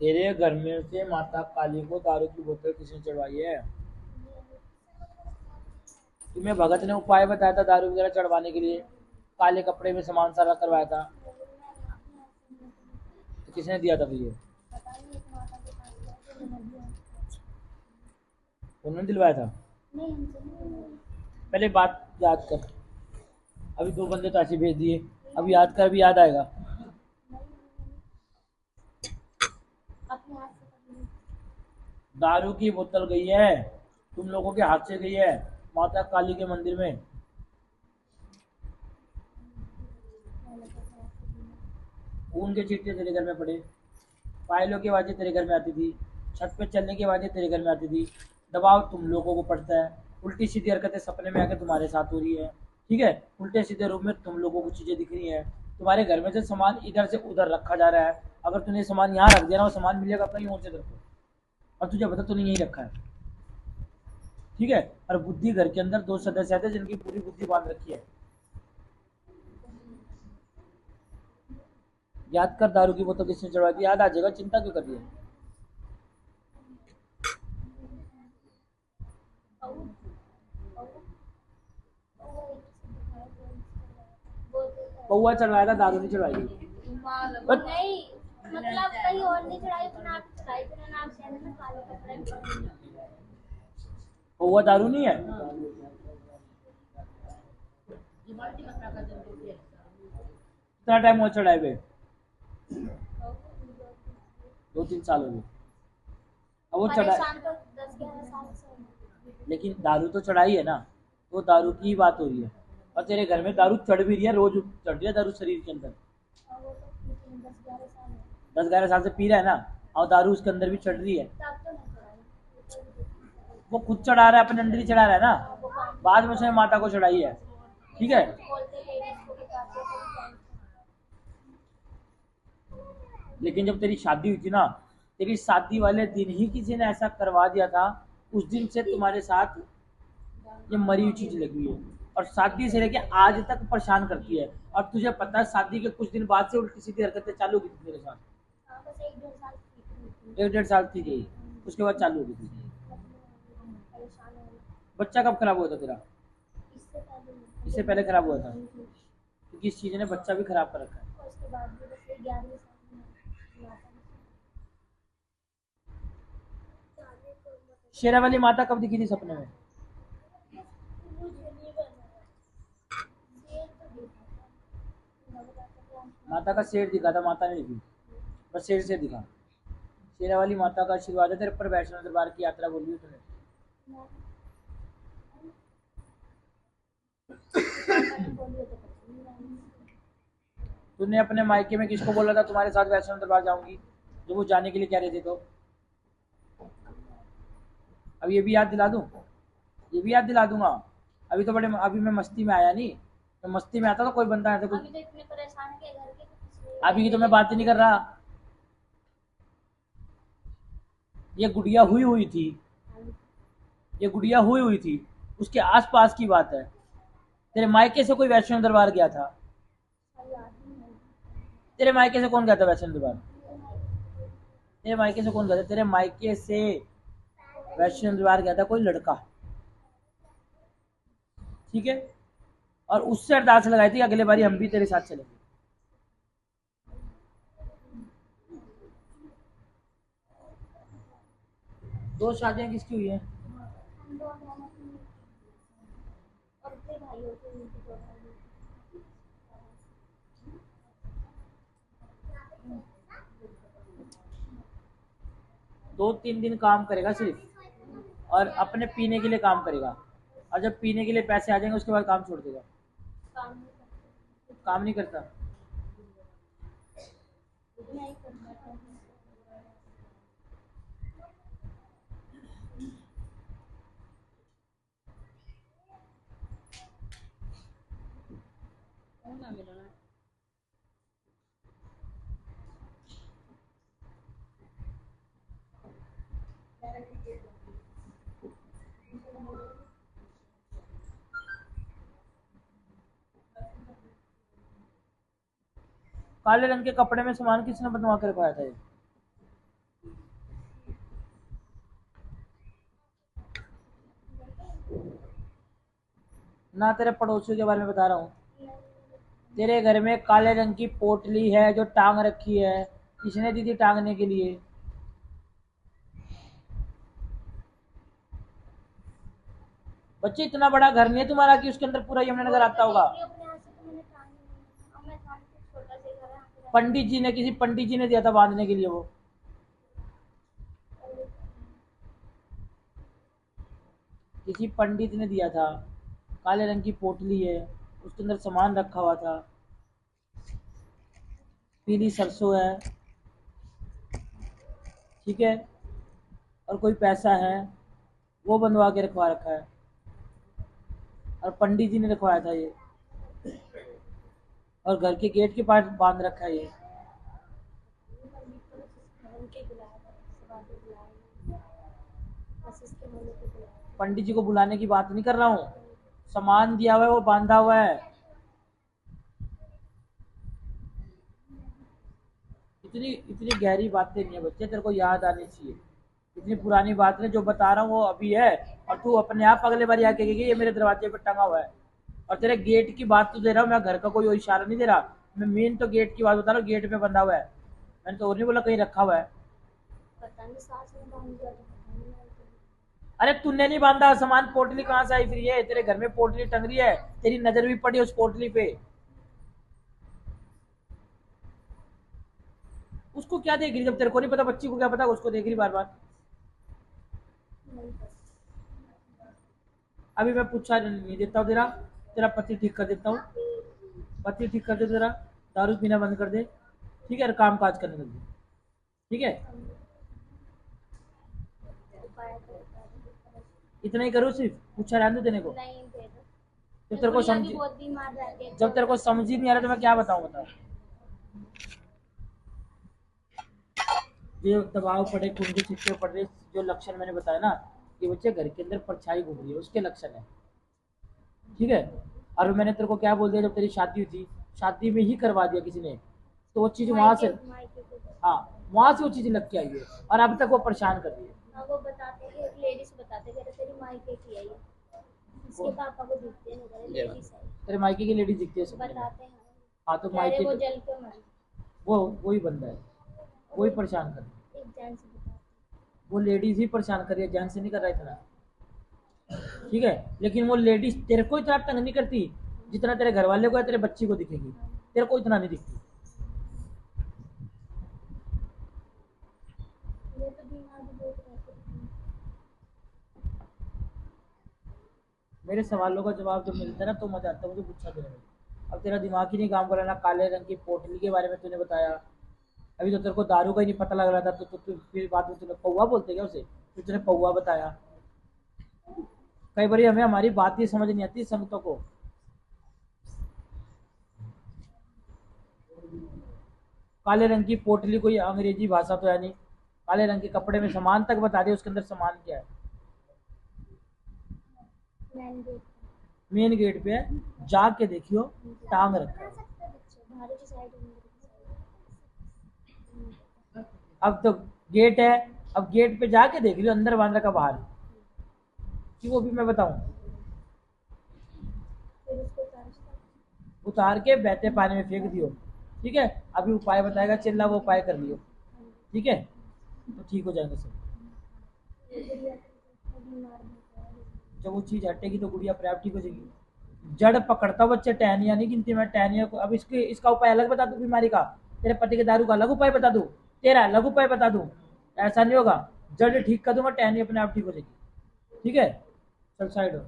तेरे घर में से माता काली को दारू की बोतल किसने चढ़वाई है? तुम्हें भगत ने उपाय बताया था दारू वगैरह चढ़वाने के लिए, काले कपड़े में सामान सारा करवाया था, तो किसने दिया था फिर ये? उन्होंने दिलवाया था? पहले बात याद कर। अभी दो बंदे तो ऐसे भेज दिए, अब याद कर, अभी याद आएगा। दारू की बोतल गई है तुम लोगों के हाथ से, गई है माता काली के मंदिर में। खून के छींटे तेरे घर में पड़े, पायलों की आवाजें तेरे घर में आती थी, छत पे चलने की आवाजें तेरे घर में आती थी, दबाव तुम लोगों को पड़ता है, उल्टी सीधी हरकतें सपने में आकर तुम्हारे साथ हो रही है। ठीक है, उल्टे सीधे रूप में तुम लोगों को चीजें दिख रही हैं, तुम्हारे घर में से सामान इधर से उधर रखा जा रहा है। अगर तूने सामान यहाँ रख दिया ना, वो सामान मिलेगा कहीं और से तेरे को, और तुझे पता तूने यहीं रखा है। ठीक है, और बुद्धि घर के अंदर दो सदस्य आते हैं जिनकी पूरी बुद्धि बांध रखी है। याद कर, दारू की बोतल किसने चढ़वा दी, याद आ जाएगा, चिंता क्यों कर रही है? पौवा चढ़वाया था, दारू नहीं चढ़वाई थी। बट नहीं, मतलब कहीं और नहीं चढ़ाई, अपना आप चढ़ाई, तेरा नाम से है ना, काले कपड़े में। पौवा दारू नहीं है। कितना टाइम हुआ चढ़ाए हुए? 2-3 साल हो गए। अब वो चढ़ा, परेशान तो 10-11 साल से हूँ। लेकिन दारू तो चढ़ाई है ना, तो दारू की ही बात हो रही है। और तेरे घर में दारू चढ़ भी रही है, रोज चढ़ रही है दारू शरीर के अंदर। और वो तो 10-11 साल है। 10-11 साल से पी रहा है ना, और दारू उसके अंदर भी चढ़ रही है। तब तो नहीं चढ़ाई। वो खुद चढ़ा रहा है, अपने अंदर ही चढ़ा रहा है हाँ, ना, वो काम बाद में उसने माता को चढ़ाई है। ठीक है, बोलते लेडीज को बताते हैं। लेकिन जब तेरी शादी हुई थी ना, तेरी शादी वाले दिन ही किसी ने ऐसा करवा दिया था, उस दिन से तुम्हारे साथ ये मरी हुई चीज लगी है, और शादी से लेके आज तक परेशान करती है। और तुझे पता है, शादी के कुछ दिन बाद से उल्टी सीधी हरकतें चालू की थी तेरे साथ। हाँ, बस 1-1.5 साल की थी। 1-1.5 साल थी गई, उसके बाद चालू हो गई थी। परेशान हो गई। बच्चा कब खराब हुआ था तेरा? इससे पहले इससे पहले खराब हुआ था, क्योंकि इस चीज ने बच्चा भी खराब कर रखा है। और उसके बाद भी बस 11वें साल में माता शेरा वाली माता कब दिखी थी सपने में? मुझे नहीं बना। शेर तो देखा था। माता का शेर दिखा था, माता नहीं दिखी, बस शेर से दिखा। शेरा वाली माता का आशीर्वाद है तेरे पर, वैष्णो दरबार की यात्रा बोली है तूने। तूने अपने मायके में किसको बोला था तुम्हारे साथ वैष्णो दरबार जाऊंगी, जब वो जाने के लिए कह रहे थे तो? अब ये भी याद दिला दूं? ये भी याद दिला दूंगा। अभी तो बड़े, अभी मैं मस्ती में आया नहीं, तो मस्ती में आता तो कोई बंदा ऐसा कुछ। अभी तो इतने परेशान है कि घर के अभी की तो मैं बात ही नहीं कर रहा, ये गुड़िया हुई हुई थी, ये गुड़िया हुई हुई थी, उसके आसपास की बात है। तेरे मायके से कोई वैष्णो दरबार गया था? तेरे मायके से कौन गया था वैष्णो दरबार? तेरे मायके से कौन गया था? तेरे मायके से वैष्णो दरबार गया था कोई लड़का। ठीक है, और उससे अरदास लगाई थी अगले बारी हम भी तेरे साथ चलेंगे। दो शादियां किसकी हुई है? हम दोनों और फिर भाई होते हैं उनकी दोनों। 2-3 दिन काम करेगा सिर्फ, और अपने पीने के लिए काम करेगा, और जब पीने के लिए पैसे आ जाएंगे उसके बाद काम छोड़ देगा। काम नहीं करते। काम नहीं करता? नहीं करता। काले रंग के कपड़े में सामान किसने बनवा कर रखवाया था ये? ना तेरे पड़ोसियों के बारे में बता रहा हूँ। तेरे घर में काले रंग की पोटली है जो टांग रखी है, किसने दी थी टांगने के लिए? बच्चे इतना बड़ा घर नहीं है तुम्हारा कि उसके अंदर पूरा यमुनानगर आता होगा। अपने हाथ से तो मैंने टांगी नहीं। अब मैं काम तो छोटा से घर है, यहाँ पे पंडित जी ने, किसी पंडित जी ने दिया था बांधने के लिए वो। किसी पंडित ने दिया था। काले रंग की पोटली है, उसके अंदर सामान रखा हुआ था। पीली सरसों है, ठीक है, और कोई पैसा है वो बंधवा के रखवा रखा है, और पंडित जी ने रखवाया था ये, और घर के गेट के पास बांध रखा है ये। उनके बुलाया था, उसके बाद में बुलाया, बस इसके होने पे बुलाया। पंडित जी को बुलाने की बात नहीं कर रहा हूँ, सामान दिया हुआ है वो बांधा हुआ है। इतनी इतनी गहरी बातें नहीं है बच्चे, तेरे को याद आनी चाहिए। इतनी पुरानी बात है, जो बता रहा हूँ वो अभी है, और तू अपने आप अगले बार आके कहेगी ये मेरे दरवाजे पर टंगा हुआ है। और तेरे गेट की बात तो दे रहा हूँ मैं, घर का कोई इशारा नहीं दे रहा मैं, मेन तो गेट की बात बता रहा हूँ, गेट पे बंधा हुआ है। मैंने तो और नहीं बोला कहीं रखा हुआ है। पता नहीं सास ने बांध दिया तो पता नहीं मेरे को। अरे तूने नहीं बांधा सामान, पोटली कहाँ से आई फिर? ये तेरे घर में पोटली टंग रही है, तेरी नजर भी पड़ी उस पोटली पे। उसको क्या देख रही? जब तेरे को नहीं पता, बच्ची को क्या पता, उसको देख रही बार बार। नहीं पता। अभी मैं पूछा नहीं देता हूँ तेरा, तेरा पति ठीक कर देता हूँ, पति ठीक कर दे तेरा, दारू पीना बंद कर दे, ठीक है, और काम काज करने लग दे, ठीक है। उपाय तो बता दो। इतना ही करो सिर्फ, पूछा रहने दो तेरे को। नहीं दे दो। जब तेरे को गुड़िया भी समझ बहुत बीमार रहती है, जब तेरे को समझ ही नहीं आ रहा तो मैं क्या बताऊँ, बता। जो दबाव पड़े, खून के छिक्के पड़ रहे, जो लक्षण मैंने बताया ना, ये बच्चे घर के अंदर परछाई घूम रही है, उसके लक्षण है, ठीक है। और मैंने तेरे को क्या बोल दिया, जब तेरी शादी हुई थी, शादी में ही करवा दिया किसी ने, तो वो चीज़ वहाँ से, मायके के घर। हाँ, वहाँ से वो चीज़ लग के आई है, और अब तक वो परेशान कर रही है। हाँ, वो बताते हैं, एक लेडीज बताते हैं, तेरी मायके की है ये, इसके पापा को दिखते नहीं, लेडीज है, तेरे मायके की लेडीज दिखती है सपने में? बताते हैं। हाँ तो बेचारे वो मायके जल के मर, वो वही बंदा है, वही परेशान कर रही है। एक जेंट्स बताते वो लेडीज ही परेशान कर रही है, जेंट्स से नहीं कर रहा इतना, ठीक है। लेकिन वो लेडीज तेरे को इतना तंग नहीं करती जितना तेरे घर वाले को या तेरे बच्ची को दिखेगी, तेरे को इतना नहीं दिखती। हैं। ये तो बीमार भी बहुत रहते हैं। मेरे सवालों का जवाब जब मिलता है ना तो मजा आता है मुझे पूछा देने में। अब तेरा दिमाग ही नहीं काम कर रहा ना, काले रंग की पोटली के बारे में तूने बताया, अभी तो तेरे को दारू का ही नहीं पता लग रहा था, तो फिर बाद में तूने पौवा बोलते क्या उसे, फिर तूने पौवा बताया। कई बार हमें हमारी बात ही समझ नहीं आती संगतों को। काले रंग की पोटली कोई अंग्रेजी भाषा तो है नहीं, काले रंग के कपड़े में सामान तक बता दे, उसके अंदर सामान क्या है? मैन गेट मेन गेट पे है, जाके देखियो, टांग रखा है। सकते हैं बच्चे, बाहर की साइड में। अब तो गेट है, अब गेट पे जाके देख लियो अंदर बांध रखा बाहर, कि वो भी मैं बताऊं? फिर उसको उतार के बहते पानी में फेंक दियो, ठीक है। अभी उपाय बताएगा चिल्ला, वो उपाय कर लियो, ठीक है, तो ठीक हो जाएगा सब। जब वो चीज हटेगी तो गुड़िया अपने आप ठीक हो जाएगी। जड़ पकड़ता हूँ बच्चे, टहनिया नहीं गिनती मैं, टहनिया को अब इसके इसका उपाय अलग बता दूं बीमारी का, तेरे पति के दारू का अलग उपाय बता दूं, तेरा अलग उपाय बता दूं, ऐसा नहीं होगा। जड़ ठीक कर दूंगा, टहनी अपने आप ठीक हो जाएगी, ठीक है। चल साइड हो।